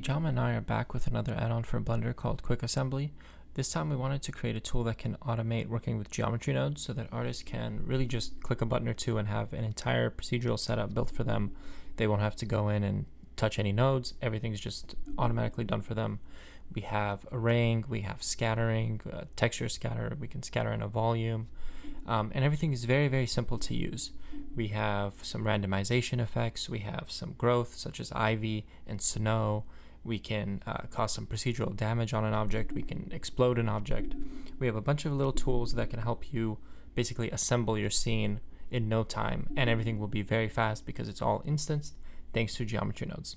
Jama and I are back with another add-on for Blender called QuickAssembly. This time we wanted to create a tool that can automate working with geometry nodes so that artists can really just click a button or two and have an entire procedural setup built for them. They won't have to go in and touch any nodes. Everything's just automatically done for them. We have arraying, we have scattering, texture scatter, we can scatter in a volume, and everything is very, very simple to use. We have some randomization effects, we have some growth such as ivy and snow. We can cause some procedural damage on an object, we can explode an object. We have a bunch of little tools that can help you basically assemble your scene in no time, and everything will be very fast because it's all instanced thanks to geometry nodes.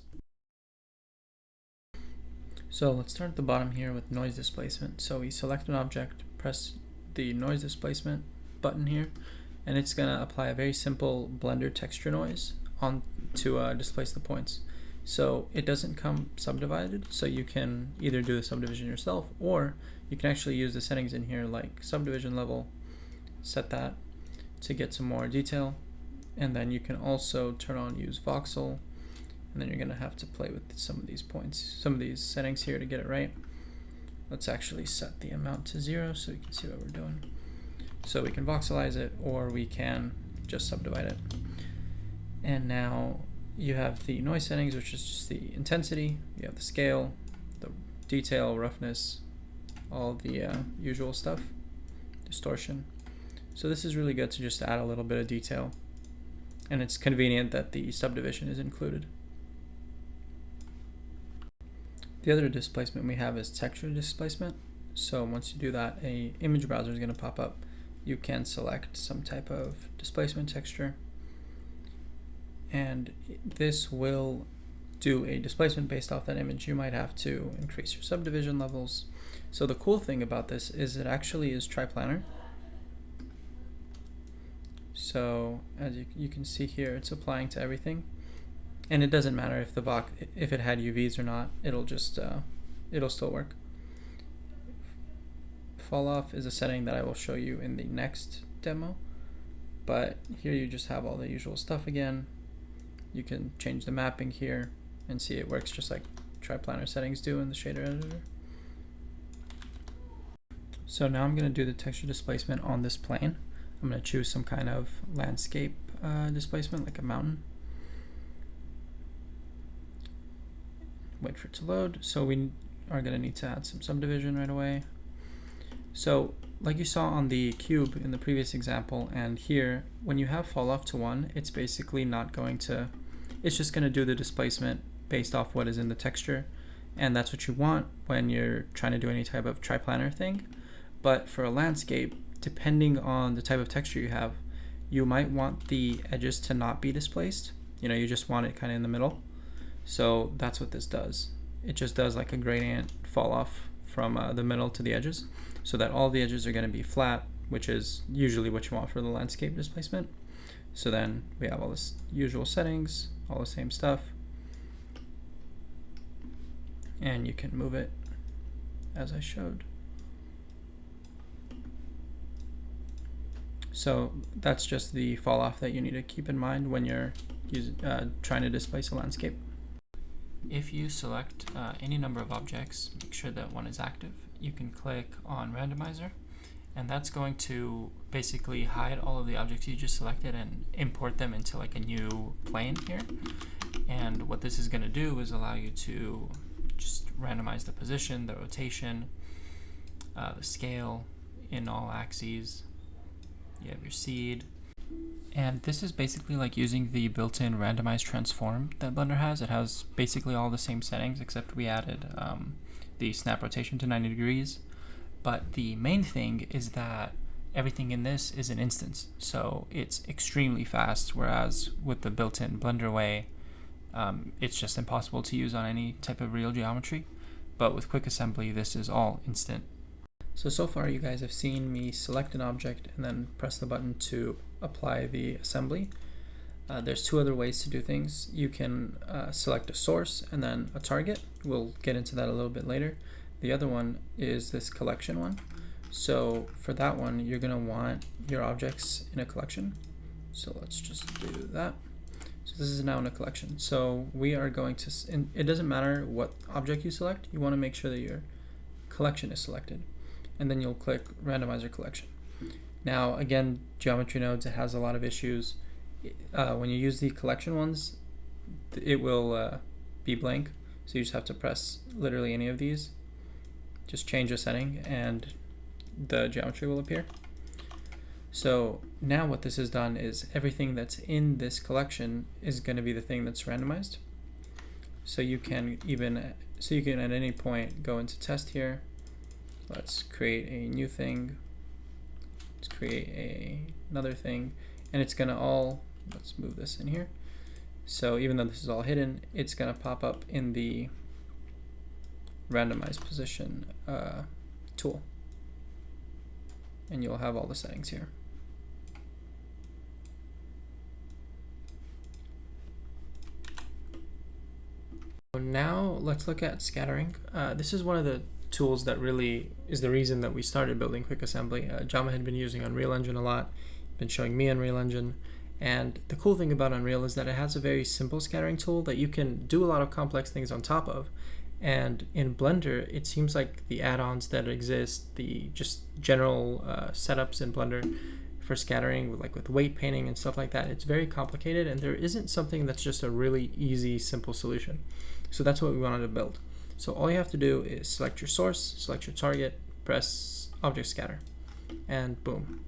So let's start at the bottom here with noise displacement. So we select an object, press the noise displacement button here, and it's going to apply a very simple Blender texture noise on to displace the points. So it doesn't come subdivided, so you can either do the subdivision yourself, or you can actually use the settings in here like subdivision level, set that to get some more detail, and then you can also turn on use voxel, and then you're going to have to play with some of these points, some of these settings here to get it right. Let's actually set the amount to 0 so you can see what we're doing. So we can voxelize it, or we can just subdivide it. And now you have the noise settings, which is just the intensity, you have the scale, the detail, roughness, all the usual stuff, distortion. So this is really good to just add a little bit of detail, and it's convenient that the subdivision is included. The other displacement we have is texture displacement. So once you do that, a image browser is going to pop up. You can select some type of displacement texture, and this will do a displacement based off that image. You might have to increase your subdivision levels. So the cool thing about this is it actually is triplanar. So as you can see here, it's applying to everything, and it doesn't matter if it had UVs or not. It'll just it'll still work. Fall off is a setting that I will show you in the next demo, but here you just have all the usual stuff again. You can change the mapping here and see it works just like triplanar settings do in the shader editor. So now I'm going to do the texture displacement on this plane. I'm going to choose some kind of landscape displacement, like a mountain. Wait for it to load. So we are going to need to add some subdivision right away. So like you saw on the cube in the previous example, and here, when you have fall off to 1, it's basically not going to, it's just going to do the displacement based off what is in the texture, and that's what you want when you're trying to do any type of triplanar thing. But for a landscape, depending on the type of texture you have, you might want the edges to not be displaced. You know, you just want it kind of in the middle. So that's what this does. It just does like a gradient fall off from the middle to the edges, so that all the edges are going to be flat, which is usually what you want for the landscape displacement. So then we have all this usual settings, all the same stuff, and you can move it as I showed. So that's just the fall off that you need to keep in mind when you're trying to displace a landscape. If you select any number of objects, make sure that one is active. You can click on Randomizer, and that's going to basically hide all of the objects you just selected and import them into like a new plane here. And what this is going to do is allow you to just randomize the position, the rotation, the scale in all axes. You have your seed. And this is basically like using the built-in randomized transform that Blender has. It has basically all the same settings, except we added the snap rotation to 90 degrees. But the main thing is that everything in this is an instance, so it's extremely fast, whereas with the built-in Blender way, it's just impossible to use on any type of real geometry. But with QuickAssembly, this is all instant. So far you guys have seen me select an object and then press the button to apply the assembly. There's two other ways to do things. You can select a source and then a target. We'll get into that a little bit later. The other one is this collection one. So for that one, you're going to want your objects in a collection. So let's just do that. So So this is now in a collection. So we are going to, it doesn't matter what object you select, you want to make sure that your collection is selected. And then you'll click Randomizer Collection. Now again, geometry nodes, it has a lot of issues. When you use the collection ones, it will be blank. So you just have to press literally any of these. Just change a setting and the geometry will appear. So now what this has done is everything that's in this collection is going to be the thing that's randomized. So you can at any point go into test here. Let's create a new thing. Let's create another thing, and it's going to all, let's move this in here. So even though this is all hidden, it's going to pop up in the randomize position tool, and you'll have all the settings here. So now let's look at scattering. This is one of the tools that really is the reason that we started building QuickAssembly. Jama had been using Unreal Engine a lot, been showing me Unreal Engine. And the cool thing about Unreal is that it has a very simple scattering tool that you can do a lot of complex things on top of. And in Blender, it seems like the add-ons that exist, the just general setups in Blender for scattering, with weight painting and stuff like that, it's very complicated, and there isn't something that's just a really easy, simple solution. So that's what we wanted to build. So all you have to do is select your source, select your target, press Object Scatter, and boom.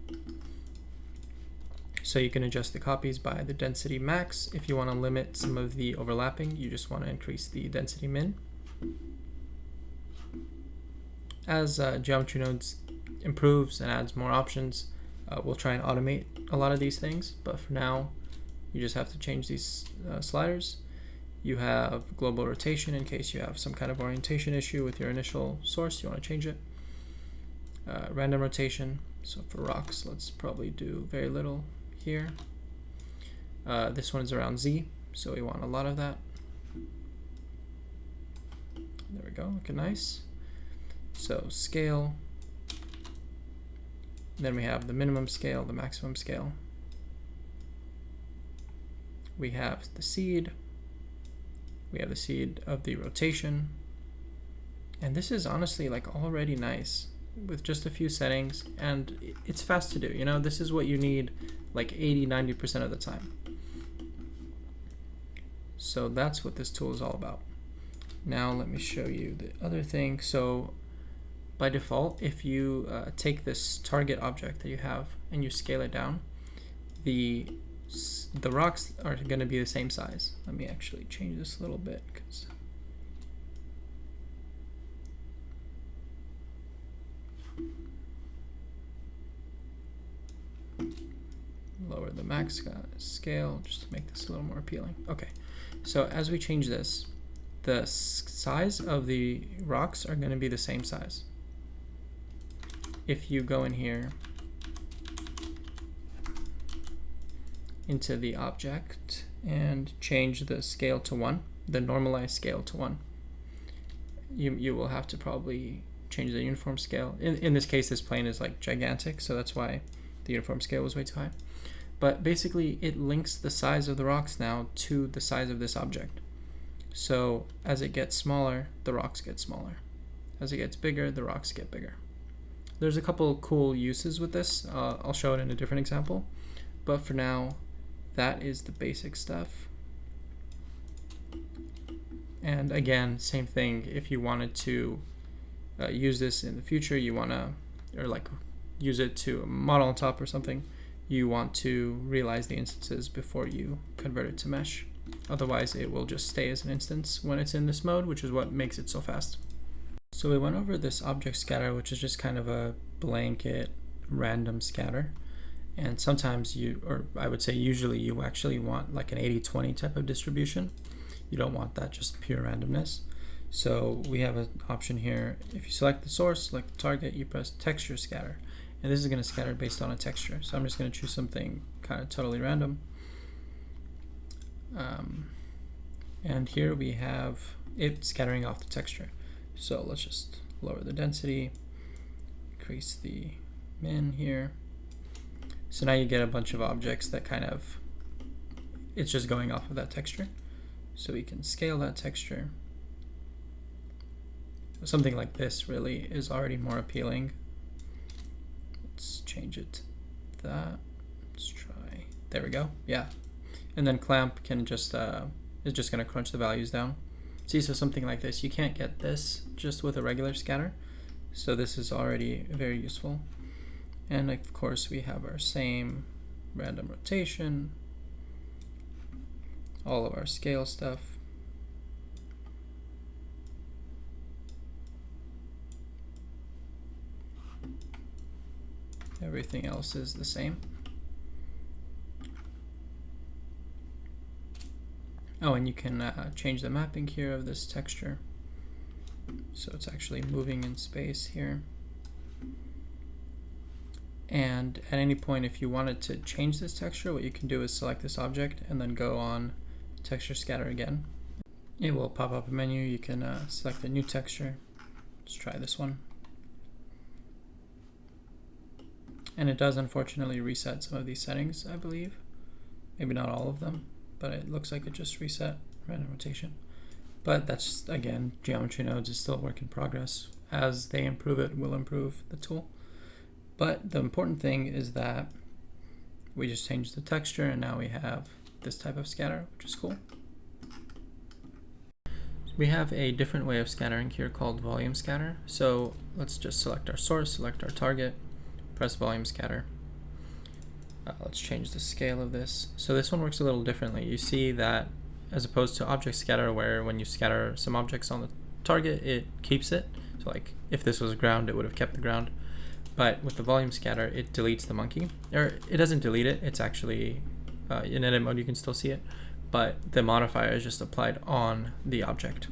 So you can adjust the copies by the density max. If you want to limit some of the overlapping, you just want to increase the density min. As geometry nodes improves and adds more options, we'll try and automate a lot of these things, but for now you just have to change these sliders. You have global rotation in case you have some kind of orientation issue with your initial source, you want to change it. Random rotation, so for rocks let's probably do very little here. This one is around Z, so we want a lot of that. There we go, looking nice. So scale, then we have the minimum scale, the maximum scale. We have the seed. We have the seed of the rotation. And this is honestly already nice with just a few settings, and it's fast to do. You know, this is what you need 80–90% of the time. So that's what this tool is all about. Now let me show you the other thing. So by default, if you take this target object that you have and you scale it down, the rocks are going to be the same size. Let me actually change this a little bit, because lower the max scale just to make this a little more appealing. Okay, so as we change this, the size of the rocks are going to be the same size. If you go in here into the object and change the scale to 1, the normalized scale to 1, you will have to probably change the uniform scale. In this case, this plane is gigantic, so that's why the uniform scale was way too high. But basically, it links the size of the rocks now to the size of this object. So as it gets smaller, the rocks get smaller. As it gets bigger, the rocks get bigger. There's a couple cool uses with this. I'll show it in a different example. But for now, that is the basic stuff. And again, same thing. If you wanted to use this in the future, you want to, or use it to model on top or something, you want to realize the instances before you convert it to mesh. Otherwise, it will just stay as an instance when it's in this mode, which is what makes it so fast. So we went over this object scatter, which is just kind of a blanket random scatter. And sometimes I would say usually you actually want an 80–20 type of distribution. You don't want that just pure randomness. So we have an option here. If you select the source, select the target, you press texture scatter. And this is going to scatter based on a texture. So I'm just going to choose something kind of totally random. And here we have it scattering off the texture. So let's just lower the density, increase the min here. So now you get a bunch of objects that kind of it's just going off of that texture. So we can scale that texture. Something like this really is already more appealing. Let's change it to that. Let's try, there we go, yeah. And then clamp can just, is just gonna crunch the values down. See, so something like this, you can't get this just with a regular scatter. So this is already very useful. And of course we have our same random rotation, all of our scale stuff. Everything else is the same. Oh, and you can change the mapping here of this texture. So it's actually moving in space here. And at any point, if you wanted to change this texture, what you can do is select this object and then go on texture scatter again. It will pop up a menu. You can select a new texture. Let's try this one. And it does unfortunately reset some of these settings, I believe. Maybe not all of them, but it looks like it just reset random rotation. But that's, again, geometry nodes is still a work in progress. As they improve it, we'll improve the tool. But the important thing is that we just changed the texture and now we have this type of scatter, which is cool. We have a different way of scattering here called volume scatter. So let's just select our source, select our target, press volume scatter. Let's change the scale of this. So this one works a little differently. You see that as opposed to object scatter, where when you scatter some objects on the target, it keeps it. So like if this was ground, it would have kept the ground. But with the volume scatter, it deletes the monkey. Or it doesn't delete it, it's actually, in edit mode you can still see it, but the modifier is just applied on the object.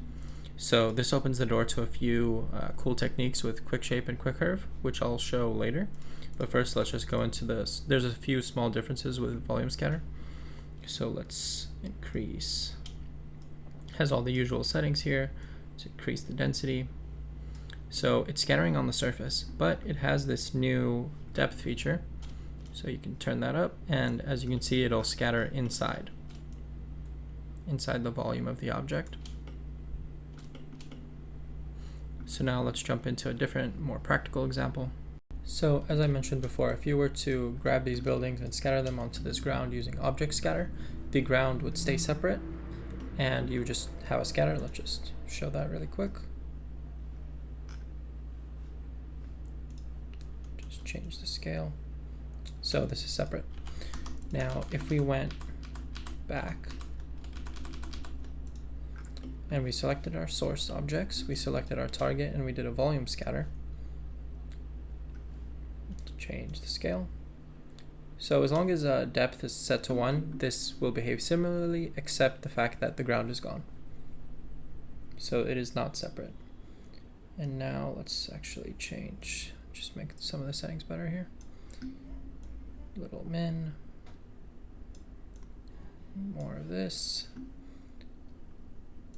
So this opens the door to a few cool techniques with quick shape and quick curve, which I'll show later. But first, let's just go into this. There's a few small differences with volume scatter. So let's increase. Has all the usual settings here. Let's increase the density. So it's scattering on the surface, but it has this new depth feature. So you can turn that up, and as you can see, it'll scatter inside the volume of the object. So now let's jump into a different, more practical example. So as I mentioned before, if you were to grab these buildings and scatter them onto this ground using object scatter, the ground would stay separate and you would just have a scatter. Let's just show that really quick. Just change the scale. So this is separate. Now if we went back and we selected our source objects, we selected our target, and we did a volume scatter. Change the scale. So as long as depth is set to 1, this will behave similarly, except the fact that the ground is gone. So it is not separate. And now let's actually change, just make some of the settings better here. Little min, more of this.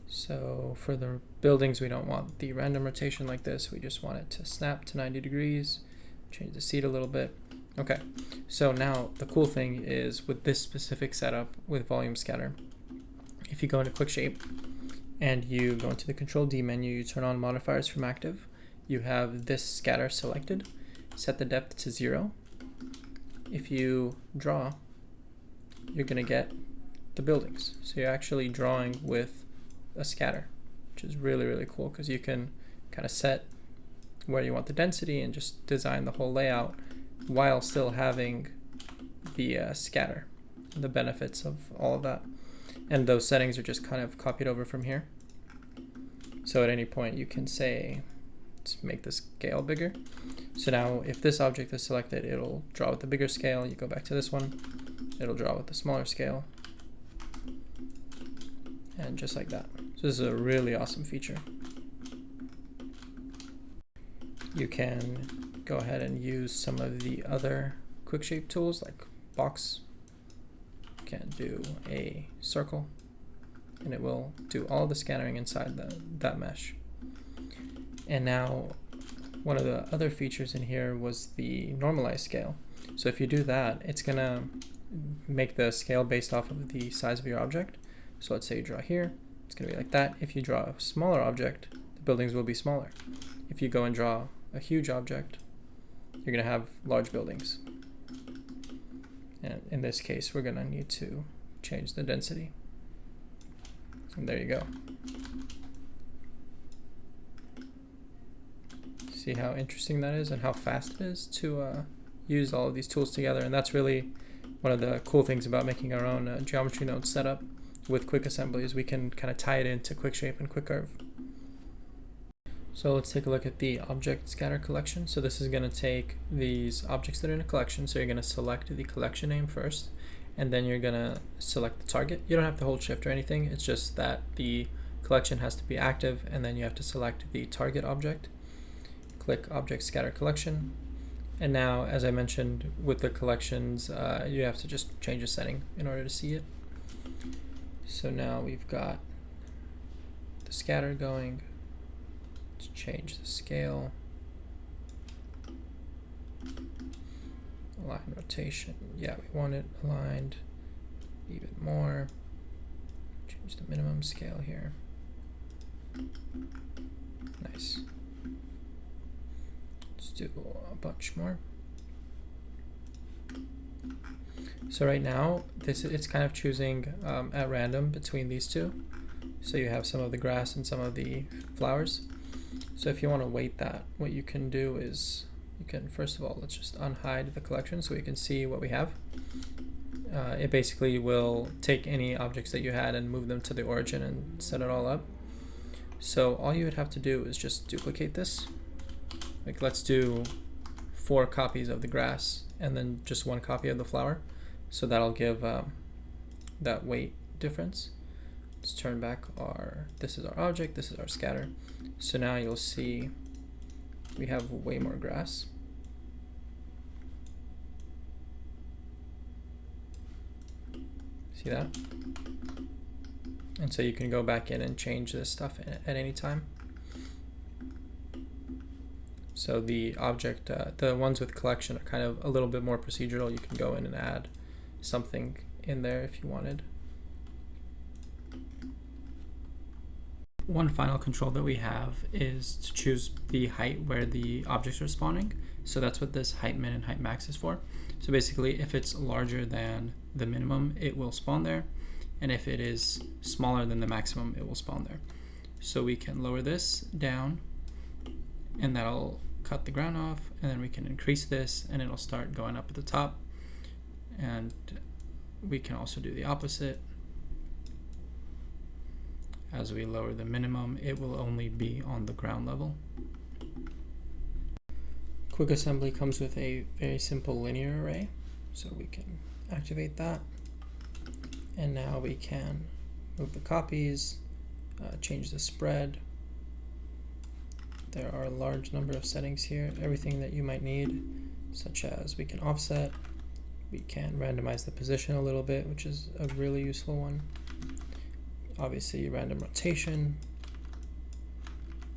So for the buildings, we don't want the random rotation like this. We just want it to snap to 90 degrees. Change the seat a little bit. Okay, so now the cool thing is with this specific setup with volume scatter, if you go into quick shape and you go into the Control D menu, you turn on modifiers from active, you have this scatter selected, set the depth to 0. If you draw, you're gonna get the buildings. So you're actually drawing with a scatter, which is really, really cool because you can kind of set where you want the density and just design the whole layout while still having the scatter, the benefits of all of that. And those settings are just kind of copied over from here. So at any point you can say, let's make the scale bigger. So now if this object is selected, it'll draw with the bigger scale. You go back to this one, it'll draw with the smaller scale. And just like that. So this is a really awesome feature. You can go ahead and use some of the other quick shape tools like box. You can do a circle and it will do all the scattering inside that mesh. And now one of the other features in here was the normalized scale. So if you do that, it's gonna make the scale based off of the size of your object. So let's say you draw here, it's going to be like that. If you draw a smaller object, the buildings will be smaller. If you go and draw a huge object, you're going to have large buildings. And in this case, we're going to need to change the density. And there you go. See how interesting that is and how fast it is to use all of these tools together. And that's really one of the cool things about making our own geometry node setup with QuickAssembly is we can kind of tie it into QuickShape and QuickCurve. So let's take a look at the object scatter collection. So this is going to take these objects that are in a collection. So you're going to select the collection name first, and then you're going to select the target. You don't have to hold shift or anything. It's just that the collection has to be active, and then you have to select the target object. Click Object Scatter Collection. And now, as I mentioned, with the collections, you have to just change a setting in order to see it. So now we've got the scatter going. Let's change the scale. Align rotation. Yeah, we want it aligned even more. Change the minimum scale here. Nice. Let's do a bunch more. So right now, it's kind of choosing at random between these two. So you have some of the grass and some of the flowers. So if you want to weight that, what you can do is you can, first of all, let's just unhide the collection so we can see what we have. It basically will take any objects that you had and move them to the origin and set it all up. So all you would have to do is just duplicate this. Like let's do 4 copies of the grass and then just 1 copy of the flower. So that'll give that weight difference. Let's turn back this is our object, this is our scatter. So now you'll see we have way more grass. See that? And so you can go back in and change this stuff at any time. So the object, the ones with collection are kind of a little bit more procedural. You can go in and add something in there if you wanted. One final control that we have is to choose the height where the objects are spawning. So that's what this height min and height max is for. So basically, if it's larger than the minimum, it will spawn there. And if it is smaller than the maximum, it will spawn there. So we can lower this down, and that'll cut the ground off. And then we can increase this, and it'll start going up at the top. And we can also do the opposite. As we lower the minimum, it will only be on the ground level. QuickAssembly comes with a very simple linear array, so we can activate that. And now we can move the copies, change the spread. There are a large number of settings here, everything that you might need, such as we can offset, we can randomize the position a little bit, which is a really useful one. Obviously, random rotation.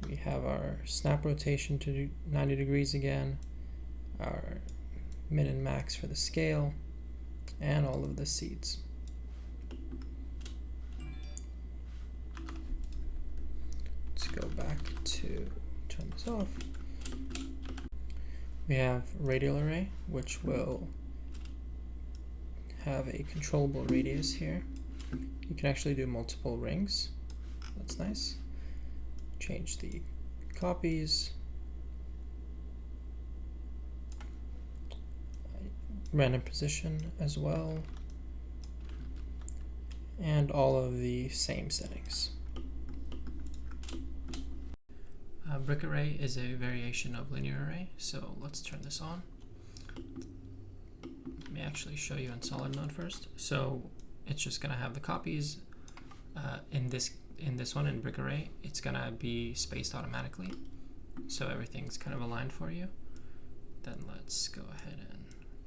We have our snap rotation to do 90 degrees again, our min and max for the scale, and all of the seeds. Let's go back to turn this off. We have radial array, which will have a controllable radius here. You can actually do multiple rings. That's nice. Change the copies. Random position as well. And all of the same settings. Brick array is a variation of linear array, so let's turn this on. Let me actually show you in solid mode first. So it's just gonna have the copies in this one in brick array. It's gonna be spaced automatically, so everything's kind of aligned for you. Then let's go ahead and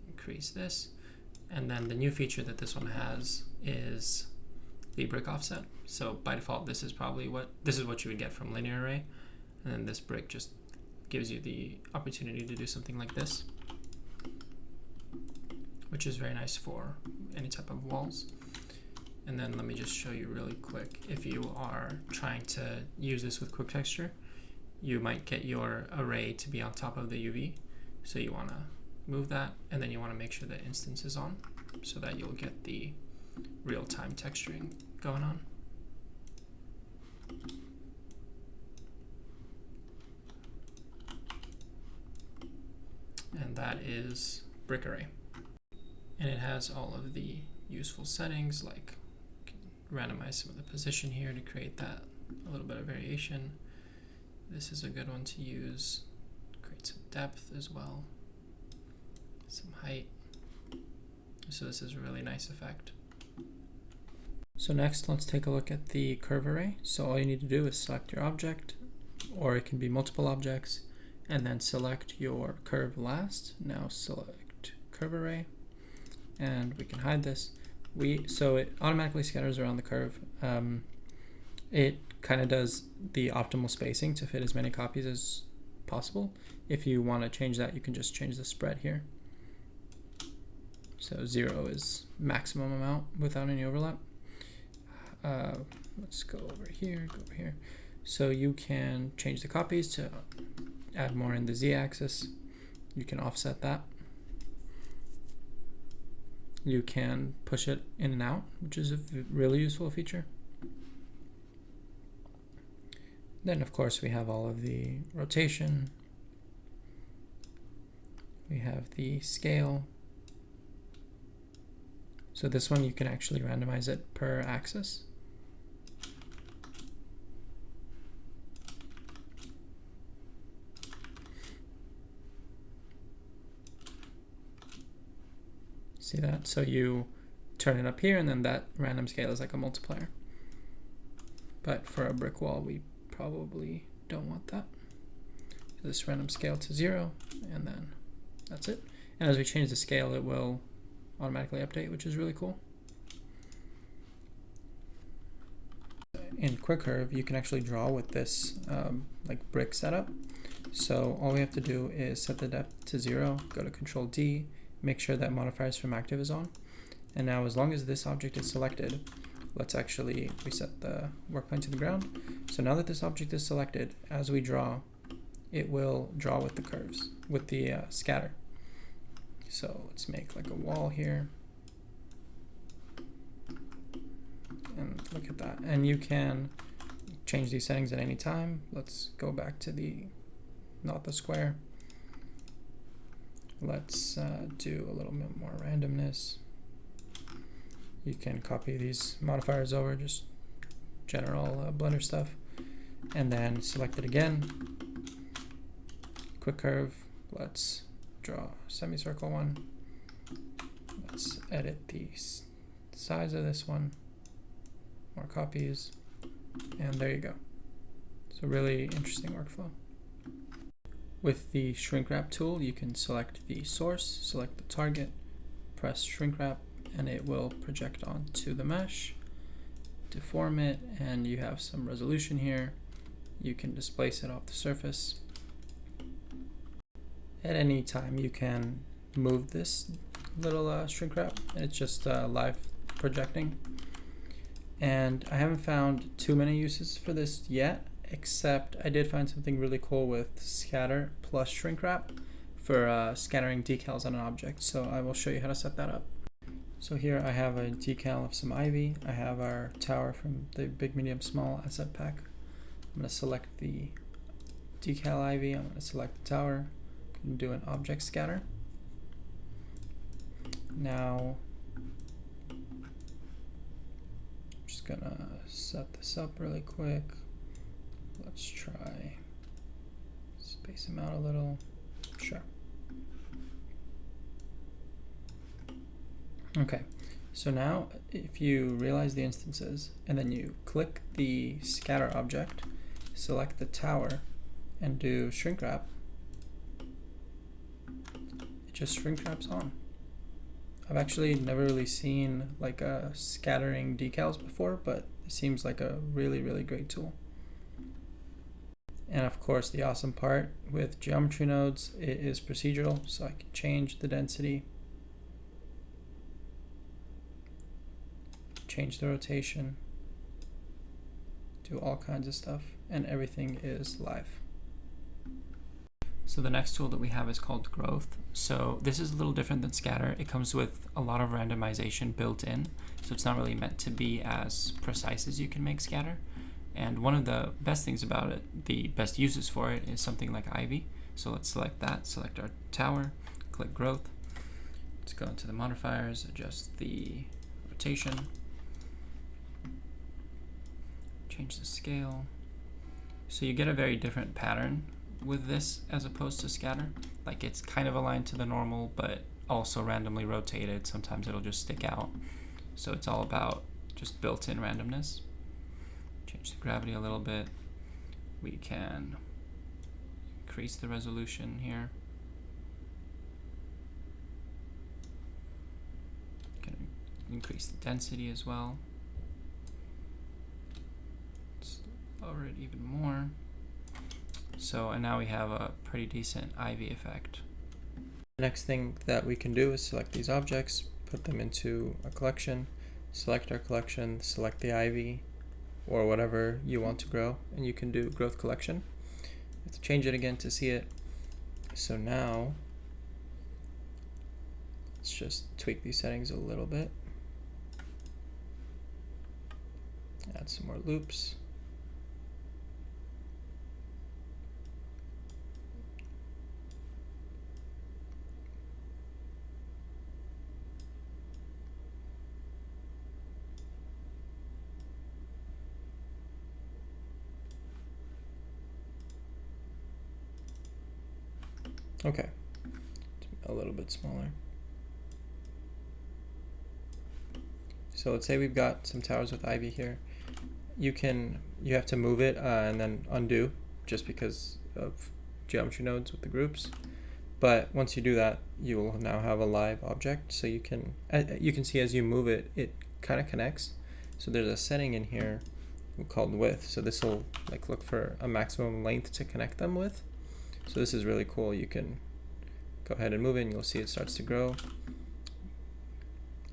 increase this, and then the new feature that this one has is the brick offset. So by default, this is what you would get from linear array, and then this brick just gives you the opportunity to do something like this, which is very nice for any type of walls. And then let me just show you really quick. If you are trying to use this with quick texture, you might get your array to be on top of the UV. So you want to move that, and then you want to make sure the instance is on so that you'll get the real-time texturing going on. And that is Brick Array. And it has all of the useful settings, like randomize some of the position here to create that a little bit of variation. This is a good one to use. Create some depth as well, some height. So this is a really nice effect. So next, let's take a look at the curve array. So all you need to do is select your object, or it can be multiple objects, and then select your curve last. Now select curve array, and we can hide this. So it automatically scatters around the curve. It kind of does the optimal spacing to fit as many copies as possible. If you want to change that, you can just change the spread here. So 0 is maximum amount without any overlap. Let's go over here, go over here. So you can change the copies to add more in the z-axis. You can offset that. You can push it in and out, which is a really useful feature. Then of course we have all of the rotation. We have the scale. So this one you can actually randomize it per axis. See that? So you turn it up here, and then that random scale is like a multiplier. But for a brick wall, we probably don't want that. This random scale to 0, and then that's it. And as we change the scale, it will automatically update, which is really cool. In Quick Curve, you can actually draw with this like brick setup. So all we have to do is set the depth to 0, go to Control D, make sure that modifiers from active is on. And now as long as this object is selected, let's actually reset the work plane to the ground. So now that this object is selected, as we draw, it will draw with the curves, with the scatter. So let's make like a wall here. And look at that. And you can change these settings at any time. Let's go back to not the square. Let's do a little bit more randomness. You can copy these modifiers over, just general Blender stuff, and then select it again. Quick Curve, let's draw a semicircle one. Let's edit the size of this one, more copies, and there you go. It's a really interesting workflow. With the shrink wrap tool, you can select the source, select the target, press shrink wrap, and it will project onto the mesh, deform it, and you have some resolution here. You can displace it off the surface. At any time, you can move this little shrink wrap. It's just live projecting. And I haven't found too many uses for this yet, except I did find something really cool with scatter plus shrink wrap for scattering decals on an object. So I will show you how to set that up. So here I have a decal of some ivy. I have our tower from the big, medium, small asset pack. I'm going to select the decal ivy. I'm going to select the tower. I'm going to do an object scatter. Now I'm just going to set this up really quick. Let's try space them out a little. Sure. Okay, so now if you realize the instances and then you click the scatter object, select the tower and do shrink wrap, it just shrink wraps on. I've actually never really seen like a scattering decals before, but it seems like a really, really great tool. And of course, the awesome part with geometry nodes, it is procedural, so I can change the density. change the rotation, do all kinds of stuff, and everything is live. So the next tool that we have is called Growth. So this is a little different than Scatter. It comes with a lot of randomization built in, so it's not really meant to be as precise as you can make Scatter. And one of the best things about it, the best uses for it, is something like Ivy. So let's select that, select our tower, click Growth. Let's go into the modifiers, adjust the rotation, change the scale. So you get a very different pattern with this as opposed to Scatter. Like, it's kind of aligned to the normal, but also randomly rotated. Sometimes it'll just stick out. So it's all about just built-in randomness. Change the gravity a little bit. We can increase the resolution here. Can increase the density as well. Let's lower it even more. So, and now we have a pretty decent Ivy effect. The next thing that we can do is select these objects, put them into a collection, select our collection, select the Ivy, or whatever you want to grow, and you can do Growth Collection. You have to change it again to see it. So now, let's just tweak these settings a little bit. Add some more loops. Okay, a little bit smaller. So let's say we've got some towers with Ivy here. You have to move it and then undo, just because of geometry nodes with the groups. But once you do that, you will now have a live object. So you can see as you move it, it kind of connects. So there's a setting in here called width. So this will like look for a maximum length to connect them with. So this is really cool. You can go ahead and move it and you'll see it starts to grow.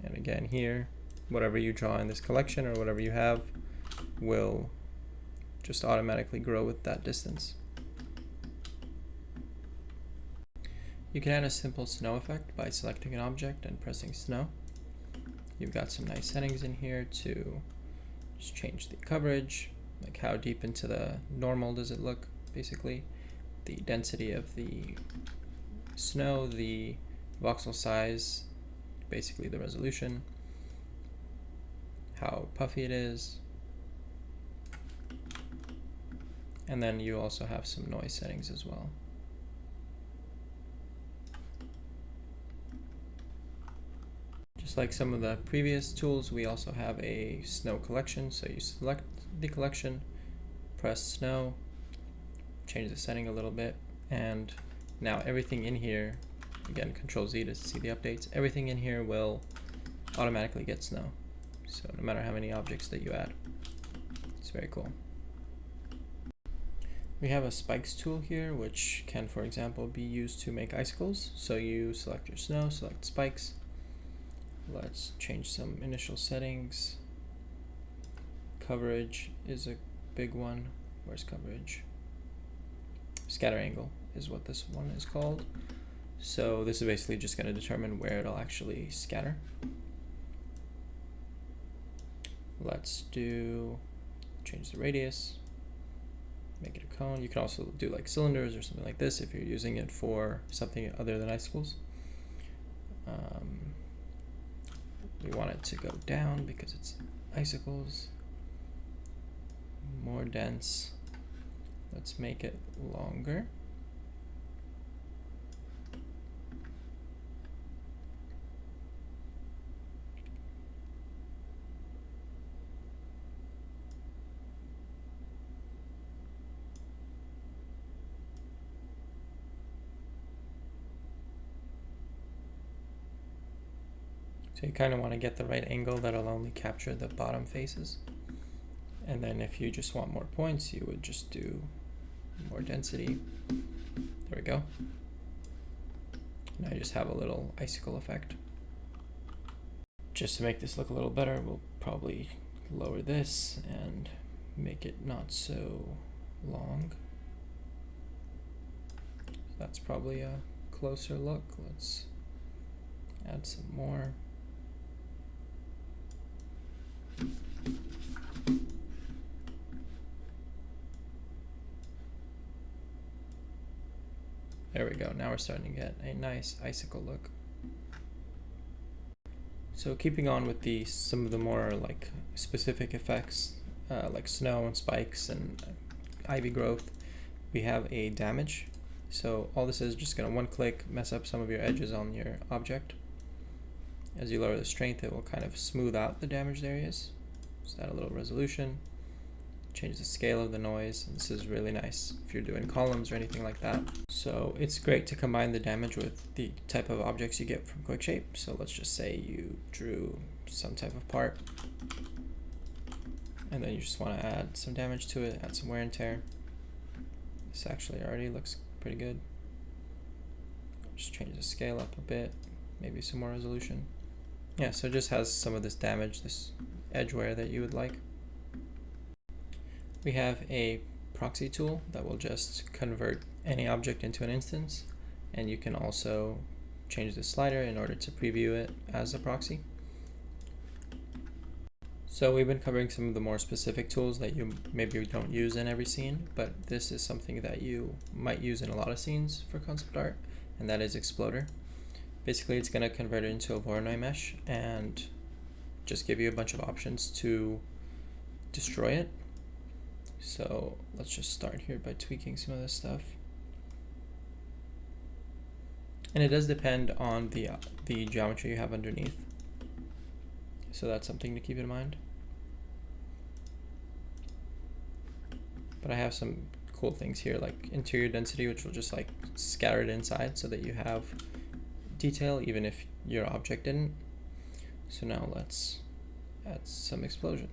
And again here, whatever you draw in this collection or whatever you have will just automatically grow with that distance. You can add a simple snow effect by selecting an object and pressing snow. You've got some nice settings in here to just change the coverage, like how deep into the normal does it look, basically. The density of the snow, the voxel size, basically the resolution, how puffy it is, and then you also have some noise settings as well. Just like some of the previous tools, we also have a snow collection. So you select the collection, press snow, change the setting a little bit, and now everything in here, again, Control Z to see the updates, everything in here will automatically get snow. So no matter how many objects that you add, it's very cool. We have a spikes tool here, which can, for example, be used to make icicles. So you select your snow, select spikes. Let's change some initial settings. Coverage is a big one. Where's coverage? Scatter angle is what this one is called. So this is basically just going to determine where it'll actually scatter. Let's change the radius, make it a cone. You can also do like cylinders or something like this if you're using it for something other than icicles. We want it to go down because it's icicles. More dense. Let's make it longer. So you kind of want to get the right angle that'll only capture the bottom faces. And then if you just want more points, you would just do more density. There we go. Now you just have a little icicle effect. Just to make this look a little better, we'll probably lower this and make it not so long. That's probably a closer look. Let's add some more. There we go. Now we're starting to get a nice icicle look. So keeping on with some of the more like specific effects, like snow and spikes and ivy growth, we have a damage. So all this is just going to one click mess up some of your edges on your object. As you lower the strength, it will kind of smooth out the damaged areas. Just add a little resolution, change the scale of the noise. And this is really nice if you're doing columns or anything like that. So it's great to combine the damage with the type of objects you get from QuickShape. So let's just say you drew some type of part, and then you just want to add some damage to it, add some wear and tear. This actually already looks pretty good. Just change the scale up a bit, maybe some more resolution. Yeah, so it just has some of this damage, this edge wear that you would like. We have a proxy tool that will just convert any object into an instance, and you can also change the slider in order to preview it as a proxy. So we've been covering some of the more specific tools that you maybe don't use in every scene, but this is something that you might use in a lot of scenes for concept art, and that is Exploder. Basically, it's going to convert it into a Voronoi mesh and just give you a bunch of options to destroy it. So let's just start here by tweaking some of this stuff. And it does depend on the geometry you have underneath. So that's something to keep in mind. But I have some cool things here like interior density, which will just like scatter it inside so that you have detail even if your object didn't. So now let's add some explosion.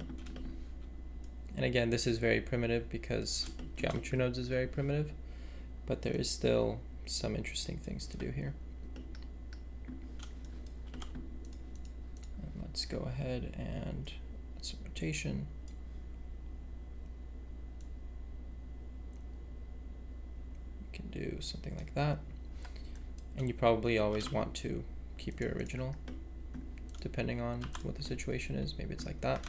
And again, this is very primitive because geometry nodes is very primitive, but there is still some interesting things to do here. And let's go ahead and add some rotation. We can do something like that. And you probably always want to keep your original, depending on what the situation is. Maybe it's like that.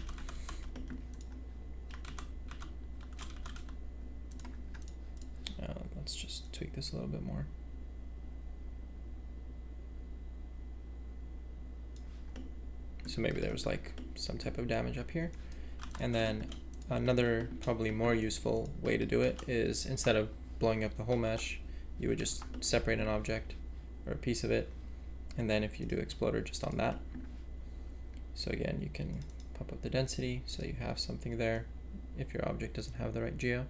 Let's just tweak this a little bit more. So maybe there was like some type of damage up here. And then another probably more useful way to do it is instead of blowing up the whole mesh, you would just separate an object or a piece of it. And then if you do Exploder just on that. So again, you can pump up the density so you have something there if your object doesn't have the right geo.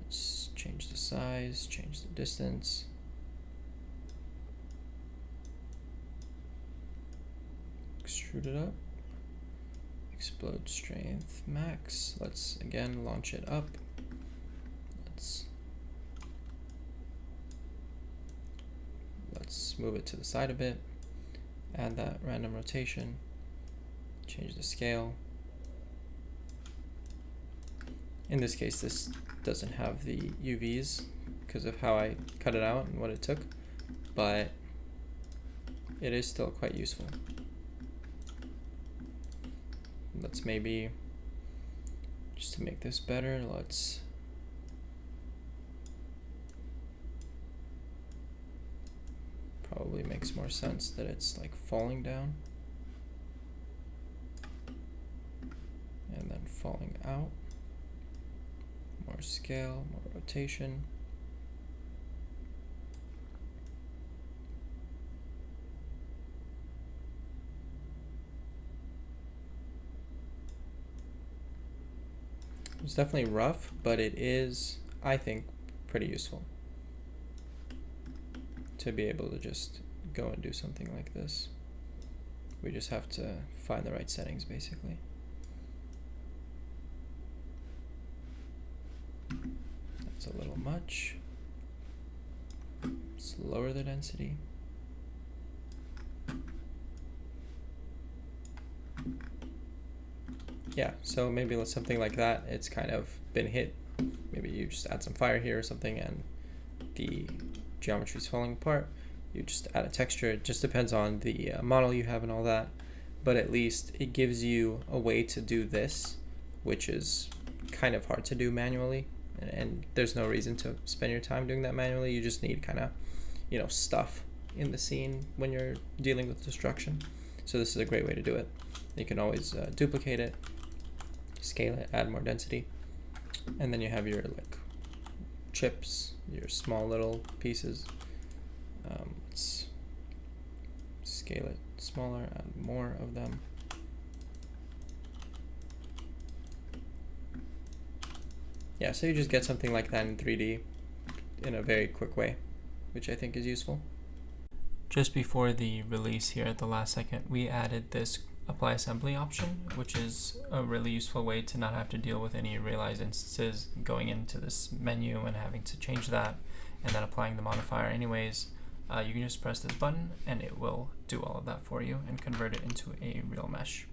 Let's change the size, change the distance. Extrude it up. Explode strength max. Let's again launch it up. Let's move it to the side a bit. Add that random rotation. Change the scale. In this case, this doesn't have the UVs because of how I cut it out and what it took, but it is still quite useful. Let's maybe, just to make this better, let's probably makes more sense that it's like falling down and then falling out. More scale, more rotation. It's definitely rough, but it is, I think, pretty useful to be able to just go and do something like this. We just have to find the right settings, basically. That's a little much. Let's lower the density. yeah, so maybe something like that, it's kind of been hit. Maybe you just add some fire here or something and the geometry is falling apart. You just add a texture. It just depends on the model you have and all that, but at least it gives you a way to do this, which is kind of hard to do manually, and there's no reason to spend your time doing that manually. You just need kind of, you know, stuff in the scene when you're dealing with destruction. So this is a great way to do it. You can always duplicate it, scale it, add more density, and then you have your like chips, your small little pieces. Let's scale it smaller, add more of them. Yeah, so you just get something like that in 3D in a very quick way, which I think is useful. Just before the release here at the last second, we added this apply assembly option, which is a really useful way to not have to deal with any realized instances going into this menu and having to change that and then applying the modifier anyways. You can just press this button and it will do all of that for you and convert it into a real mesh.